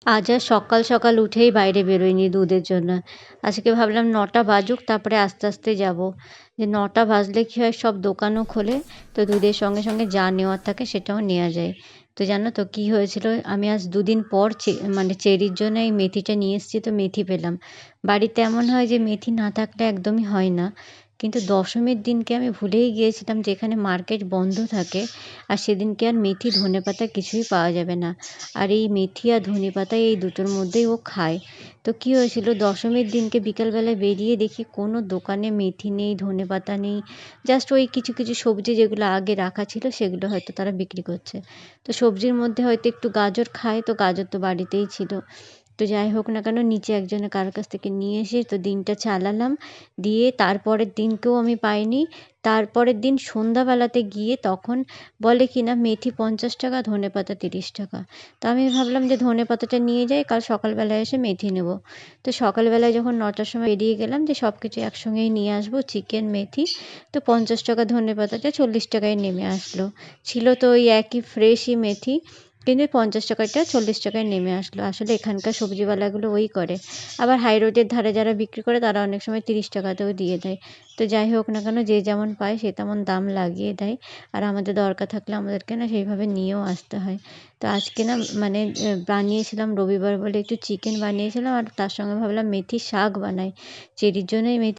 আজ আর সকাল সকাল উঠেই বাইরে বেরোইনি দুধের জন্য। আজকে ভাবলাম ৯টা বাজুক তারপরে আস্তে আস্তে যাব। যে ৯টা বাজলে কী হয়, সব দোকানও খোলে, তো দুধের সঙ্গে সঙ্গে যা নেওয়ার থাকে সেটাও নেওয়া যায়। তো জানো তো কী হয়েছিল, আমি আজ দুদিন পর মানে চেরির জন্য এই মেথিটা নিয়ে এসেছি, তো মেথি পেলাম। বাড়িতে এমন হয় যে মেথি না থাকলে একদমই হয় না, কিন্তু দশমীর দিনকে আমি ভুলেই গিয়েছিলাম যে এখানে মার্কেট বন্ধ থাকে, আর সেদিনকে আর মেথি ধনেপাতা কিছুই পাওয়া যাবে না। আর এই মেথি আর ধনেপাতা এই দুটোর মধ্যেই ও খায়। তো কী হয়েছিল, দশমীর দিনকে বিকালবেলায় বেরিয়ে দেখি কোনো দোকানে মেথি নেই, ধনেপাতা নেই, জাস্ট ওই কিছু কিছু সবজি যেগুলো আগে রাখা ছিল সেগুলো হয়তো তারা বিক্রি করছে। তো সবজির মধ্যে হয়তো একটু গাজর খায়, তো গাজর তো বাড়িতেই ছিল। তো যাই হোক না কেন, নিচে একজনের কারোর কাছ থেকে নিয়ে এসে তো দিনটা চালালাম। দিয়ে তারপরের দিনকেও আমি পাইনি। তারপরের দিন সন্ধ্যাবেলাতে গিয়ে তখন বলে কি না মেথি 50 টাকা, ধনেপাতা 30 টাকা। তো আমি ভাবলাম যে ধনেপাতাটা নিয়ে যাই, কাল সকালবেলায় এসে মেথি নেব। তো সকালবেলায় যখন 9টার সময় বেরিয়ে গেলাম যে সব কিছু একসঙ্গেই নিয়ে আসবো, চিকেন, মেথি, তো 50 টাকা ধনেপাতাটা 40 টাকায় নেমে আসলো। ছিল তো ওই একই ফ্রেশই মেথি, কিন্তু 50 টাকাটা 40 টাকায় নেমে আসলো। আসলে এখানকার সবজিওয়ালাগুলো ওই করে। আবার হাই রোডের ধারে যারা বিক্রি করে তারা অনেক সময় 30 টাকাতেও দিয়ে দেয়। তো যাই হোক না কেন, যে যেমন পায় সে তেমন দাম লাগিয়ে দেয়। আর আমাদের দরকার থাকলে আমাদেরকে না সেইভাবে নিয়েও আসতে হয়। তো আজকে না মানে বানিয়েছিলাম রবিবার বলে একটু চিকেন বানিয়েছিলাম, আর তার সঙ্গে ভাবলাম মেথির শাক বানাই। চেরির জন্যই মেথি